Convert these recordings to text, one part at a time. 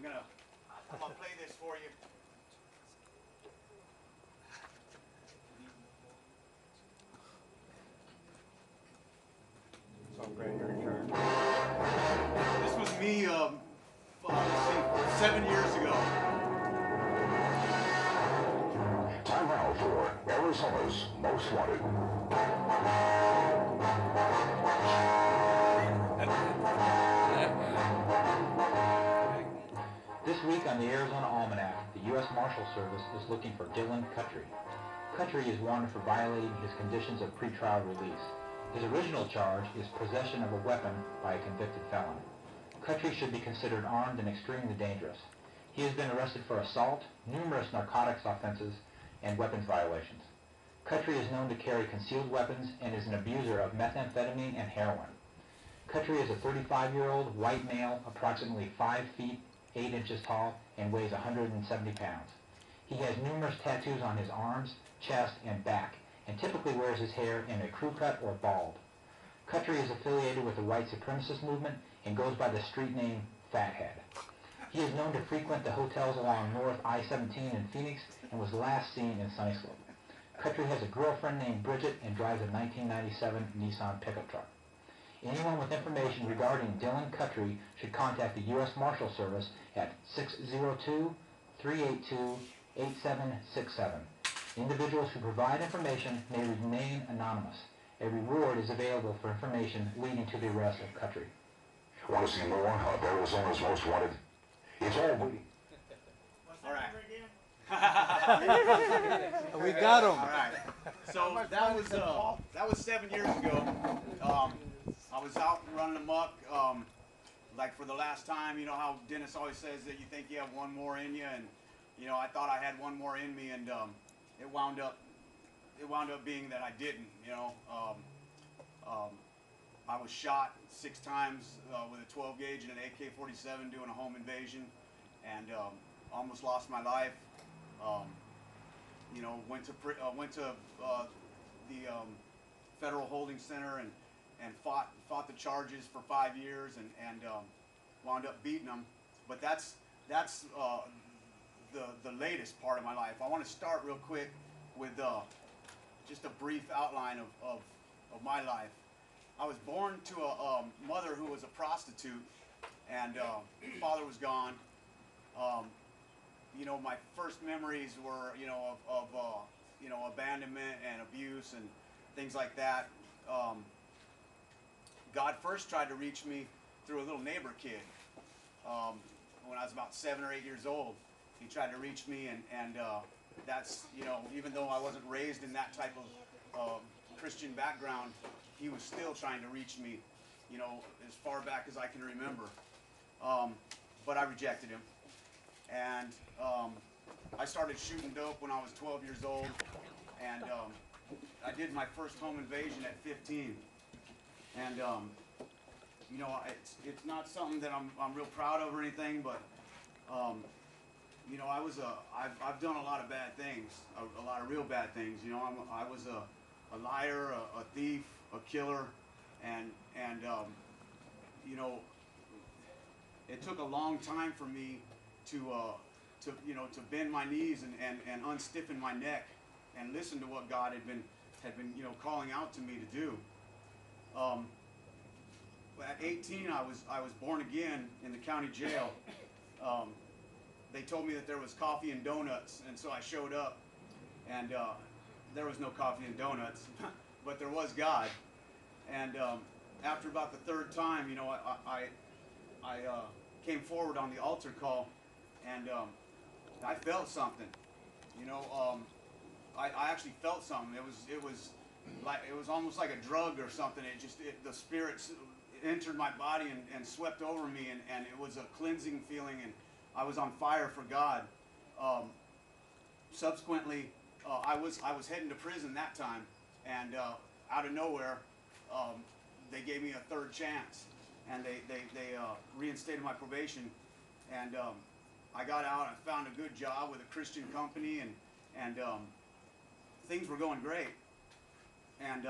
I'm gonna play this for you. So great, you're in charge. This was me, let's see, 7 years ago. Time now for Arizona's Most Wanted. This week on the Arizona Almanac, the U.S. Marshal Service is looking for Dylan Cutry. Cutry is wanted for violating his conditions of pretrial release. His original charge is possession of a weapon by a convicted felon. Cutry should be considered armed and extremely dangerous. He has been arrested for assault, numerous narcotics offenses, and weapons violations. Cutry is known to carry concealed weapons and is an abuser of methamphetamine and heroin. Cutry is a 35-year-old white male, approximately 5 feet 8 inches tall, and weighs 170 pounds. He has numerous tattoos on his arms, chest, and back, and typically wears his hair in a crew cut or bald. Cutry is affiliated with the white supremacist movement and goes by the street name Fathead. He is known to frequent the hotels along North I-17 in Phoenix and was last seen in Sunny Slope. Cutry has a girlfriend named Bridget and drives a 1997 Nissan pickup truck. Anyone with information regarding Dylan Cutry should contact the U.S. Marshal Service at 602-382-8767. Individuals who provide information may remain anonymous. A reward is available for information leading to the arrest of Cutry. Want to see more of Arizona's Most Wanted? It's all booty. All right. We got him. All right. So that was 7 years ago. I was out running amok, like for the last time. You know how Dennis always says that you think you have one more in you, and you know I thought I had one more in me, and it wound up being that I didn't. You know, I was shot 6 times with a 12 gauge and an AK-47 doing a home invasion, and almost lost my life. You know, went to the federal holding center and fought the charges for 5 years and wound up beating them. But that's the latest part of my life. I want to start real quick with just a brief outline of my life. I was born to a mother who was a prostitute, and father was gone. You know, my first memories were, you know, of you know, abandonment and abuse and things like that. God first tried to reach me through a little neighbor kid. When I was about 7 or 8 years old, he tried to reach me, and that's, you know, even though I wasn't raised in that type of Christian background, he was still trying to reach me, you know, as far back as I can remember. But I rejected him. And I started shooting dope when I was 12 years old, and I did my first home invasion at 15. And you know, it's not something that I'm real proud of or anything, but you know, I've done a lot of bad things, a lot of real bad things. You know, I was a liar, a thief, a killer, and you know, it took a long time for me to you know, to bend my knees and unstiffen my neck and listen to what God had been you know, calling out to me to do. At 18, I was born again in the county jail. They told me that there was coffee and donuts, and so I showed up, and there was no coffee and donuts, but there was God. And after about the 3rd time, you know, I came forward on the altar call, and I felt something. You know, I actually felt something. It was almost like a drug or something. The Spirit entered my body and swept over me, and it was a cleansing feeling, and I was on fire for God. Subsequently, I was heading to prison that time, and out of nowhere, they gave me a 3rd chance, and they reinstated my probation, and I got out. I found a good job with a Christian company, and things were going great. And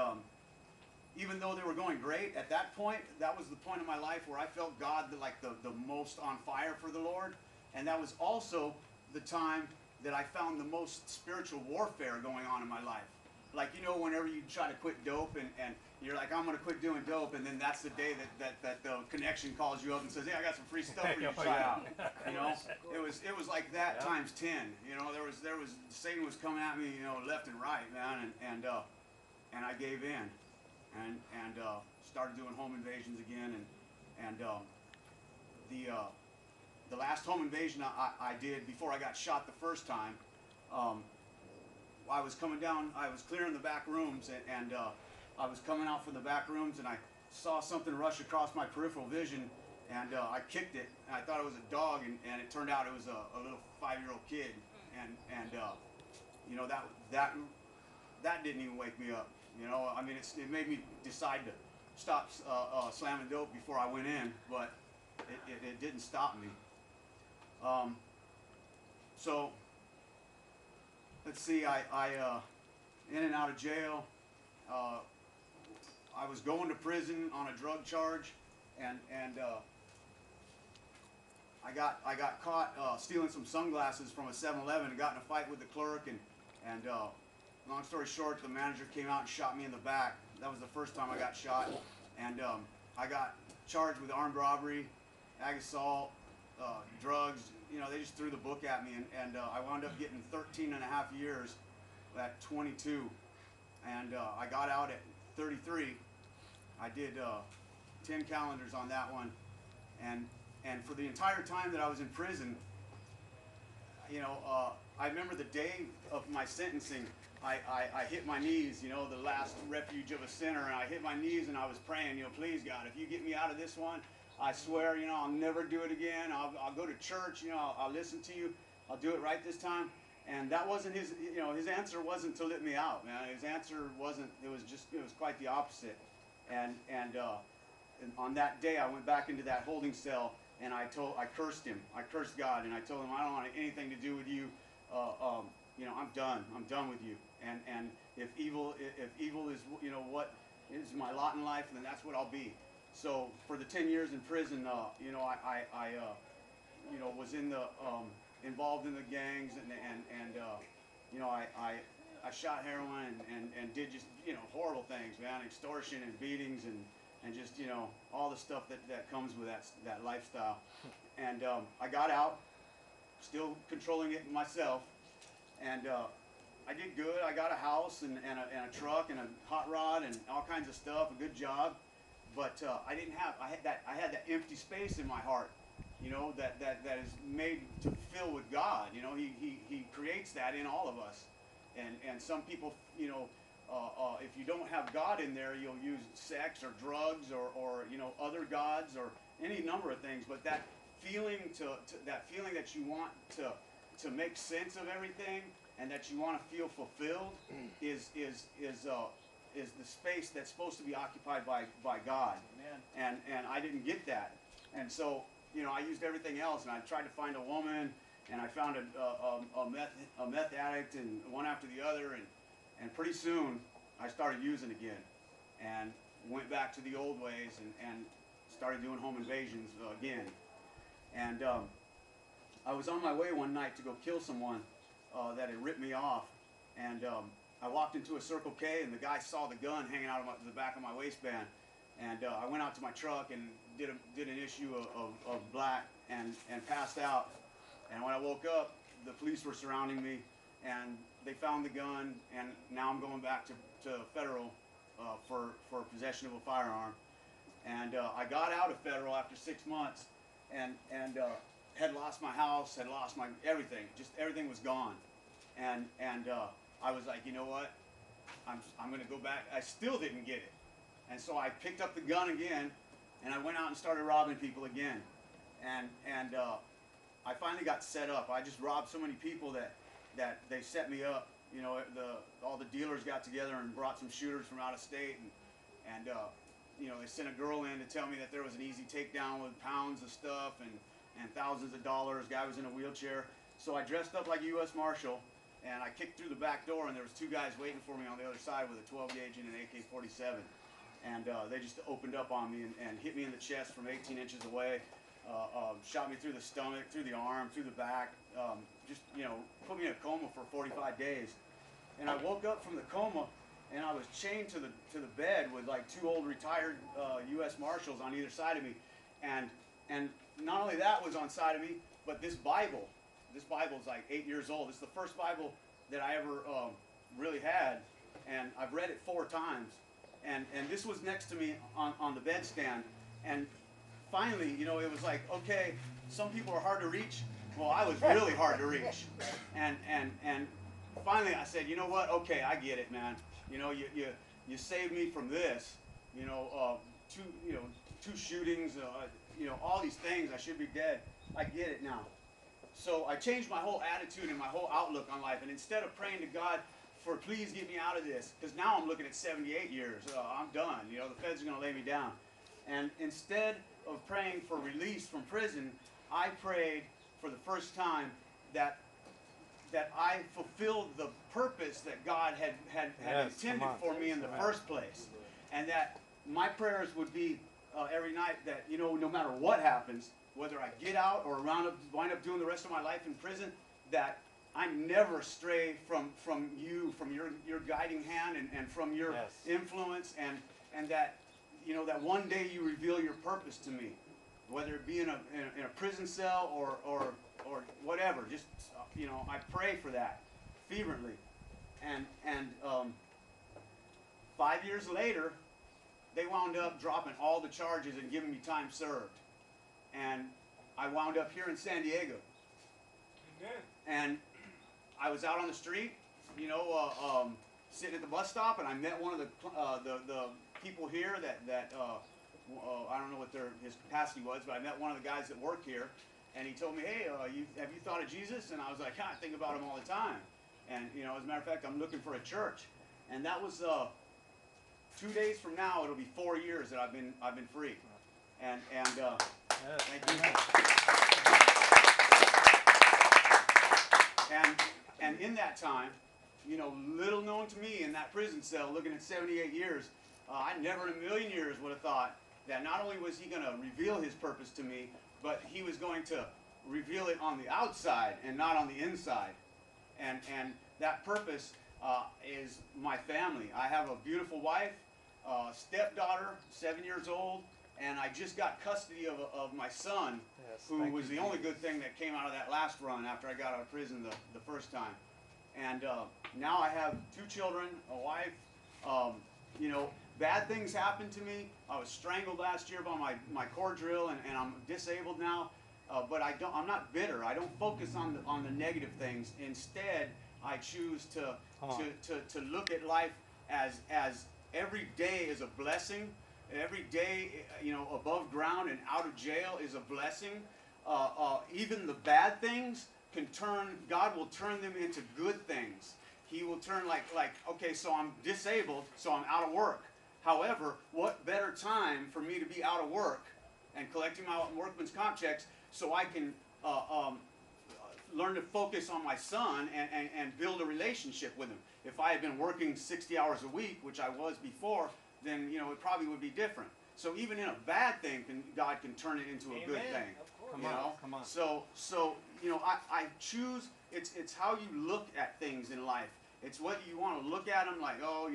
even though they were going great, at that point, that was the point of my life where I felt God like the most on fire for the Lord. And that was also the time that I found the most spiritual warfare going on in my life. Like, you know, whenever you try to quit dope and you're like, I'm going to quit doing dope, and then that's the day that the connection calls you up and says, hey, I got some free stuff for you to try out. You know, it was like that times 10. You know, there was Satan was coming at me, you know, left and right, man, and I gave in and started doing home invasions again, and the last home invasion I did before I got shot the first time, I was coming down, I was clearing the back rooms, and I was coming out from the back rooms, and I saw something rush across my peripheral vision, and I kicked it, and I thought it was a dog, and it turned out it was a little 5-year-old kid, and you know, that didn't even wake me up. You know, I mean, it made me decide to stop slamming dope before I went in, but it didn't stop me. So let's see, I in and out of jail. I was going to prison on a drug charge, and I got caught stealing some sunglasses from a 7-Eleven and got in a fight with the clerk, and long story short, the manager came out and shot me in the back. That was the first time I got shot, and I got charged with armed robbery, ag assault, drugs. You know, they just threw the book at me, and I wound up getting 13 and a half years at 22, and I got out at 33. I did 10 calendars on that one, and for the entire time that I was in prison, you know, I remember the day of my sentencing, I hit my knees, you know, the last refuge of a sinner, and I hit my knees and I was praying, you know, please God, if you get me out of this one, I swear, you know, I'll never do it again. I'll go to church, you know, I'll listen to you. I'll do it right this time. And that wasn't his, you know, his answer wasn't to let me out, man. His answer wasn't, it was quite the opposite. And on that day, I went back into that holding cell, and I cursed him. I cursed God, and I told him, I don't want anything to do with you. You know, I'm done with you. And if evil is, you know, what is my lot in life, then that's what I'll be. So for the 10 years in prison, you know, I you know, was in the involved in the gangs, and you know, I shot heroin and did just, you know, horrible things, man, extortion and beatings and just, you know, all the stuff that comes with that lifestyle. And I got out, still controlling it myself, and I did good. I got a house and a truck and a hot rod and all kinds of stuff, a good job. But I had that empty space in my heart, you know, that is made to fill with God. You know, he creates that in all of us, and some people, you know, if you don't have God in there, you'll use sex or drugs or you know, other gods or any number of things. But that feeling that feeling that you want to make sense of everything and that you want to feel fulfilled is the space that's supposed to be occupied by God. Amen. And I didn't get that. And so, you know, I used everything else, and I tried to find a woman, and I found a meth addict, and one after the other, and pretty soon I started using again, and went back to the old ways, and started doing home invasions again. And I was on my way one night to go kill someone that had ripped me off, and I walked into a Circle K, and the guy saw the gun hanging out of the back of my waistband, and I went out to my truck and did an issue of black and passed out. And when I woke up, the police were surrounding me, and they found the gun, and now I'm going back to federal for possession of a firearm. And I got out of federal after 6 months, and had lost my house, had lost my everything. Just everything was gone, and I was like, you know what? I'm going to go back. I still didn't get it. And so I picked up the gun again, and I went out and started robbing people again. And I finally got set up. I just robbed so many people that they set me up. You know, all the dealers got together and brought some shooters from out of state, and you know, they sent a girl in to tell me that there was an easy takedown with pounds of stuff and thousands of dollars. Guy was in a wheelchair. So I dressed up like a U.S. Marshal, and I kicked through the back door, and there was 2 guys waiting for me on the other side with a 12 gauge and an AK-47. And they just opened up on me and hit me in the chest from 18 inches away. shot me through the stomach, through the arm, through the back, just, put me in a coma for 45 days. And I woke up from the coma, and I was chained to the bed with like two old retired U.S. Marshals on either side of me. And not only that was on side of me, but this Bible's like 8 years old. It's the first Bible that I ever really had, and I've read it 4 times. And this was next to me on the bedstand. And finally, it was like, okay, some people are hard to reach. Well, I was really hard to reach. And finally I said, you know what? Okay, I get it, man. You saved me from this. Two shootings. All these things. I should be dead. I get it now. So I changed my whole attitude and my whole outlook on life. And instead of praying to God for please get me out of this, because now I'm looking at 78 years. I'm done. The feds are going to lay me down. And instead of praying for release from prison, I prayed for the first time that I fulfilled the purpose that God had intended for me in the first place. And that my prayers would be every night that, no matter what happens, whether I get out or wind up doing the rest of my life in prison, that I never stray from you, from your guiding hand and from your influence, and that, that one day you reveal your purpose to me, whether it be in a prison cell or whatever. Just, I pray for that fervently. And 5 years later, they wound up dropping all the charges and giving me time served. And I wound up here in San Diego. Amen. And I was out on the street, sitting at the bus stop, and I met one of the people here that I don't know what his capacity was, but I met one of the guys that work here, and he told me, hey, have you thought of Jesus? And I was like, I think about him all the time. And as a matter of fact, I'm looking for a church. And that was 2 days from now. It'll be 4 years that I've been free. And thank you. And in that time, little known to me in that prison cell, looking at 78 years, I never in a million years would have thought that not only was he going to reveal his purpose to me, but he was going to reveal it on the outside and not on the inside. And that purpose is my family. I have a beautiful wife, stepdaughter, 7 years old, and I just got custody of my son, who was the only good thing that came out of that last run after I got out of prison the first time. And now I have 2 children, a wife. Bad things happened to me. I was strangled last year by my core drill, and I'm disabled now. But I'm not bitter. I don't focus on the negative things. Instead, I choose to look at life as every day is a blessing. Every day, above ground and out of jail is a blessing. Even the bad things God will turn them into good things. He will turn okay, so I'm disabled, so I'm out of work. However, what better time for me to be out of work and collecting my workman's comp checks so I can learn to focus on my son and build a relationship with him. If I had been working 60 hours a week, which I was before, then it probably would be different. So even in a bad thing, God can turn it into a good thing. Of course. Come on. So I choose. It's how you look at things in life. It's whether you want to look at them like, oh,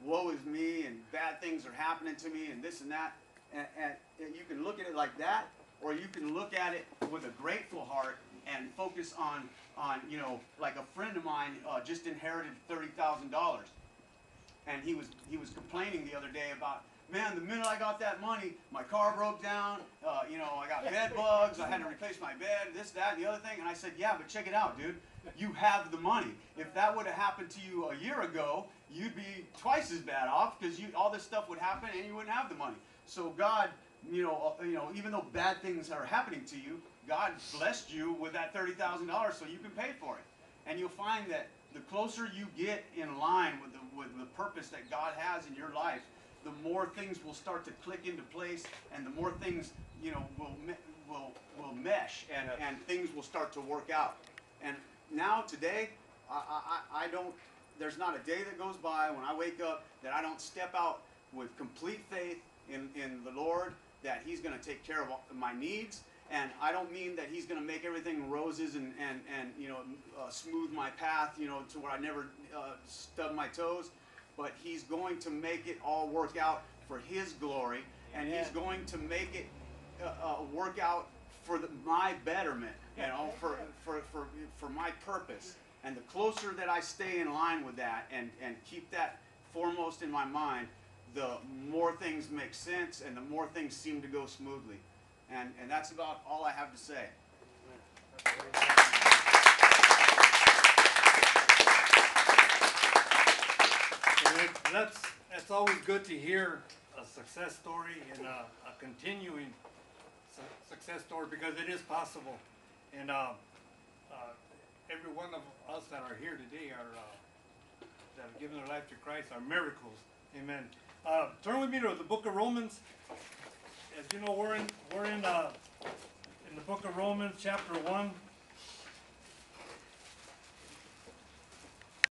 woe is me and bad things are happening to me and this and that. And you can look at it like that, or you can look at it with a grateful heart and focus on like a friend of mine just inherited $30,000. And he was complaining the other day about, man, the minute I got that money, my car broke down, I got bed bugs, I had to replace my bed, this, that, and the other thing. And I said, yeah, but check it out, dude. You have the money. If that would have happened to you a year ago, you'd be twice as bad off, because all this stuff would happen and you wouldn't have the money. So God, even though bad things are happening to you, God blessed you with that $30,000 so you can pay for it. And you'll find that the closer you get in line with the purpose that God has in your life, the more things will start to click into place, and the more things will mesh, and things will start to work out. And now today, I don't. There's not a day that goes by when I wake up that I don't step out with complete faith in the Lord, that He's going to take care of my needs, And I don't mean that he's going to make everything roses and you know, smooth my path, you know, to where I never stub my toes. But he's going to make it all work out for his glory, and he's going to make it work out for my betterment, you know, for my purpose. And the closer that I stay in line with that and keep that foremost in my mind, the more things make sense and the more things seem to go smoothly. And that's about all I have to say. And that's always good to hear a success story and a continuing success story, because it is possible. And every one of us that are here today that have given their life to Christ are miracles. Amen. Turn with me to the book of Romans. As you know, we're in the book of Romans, chapter 1.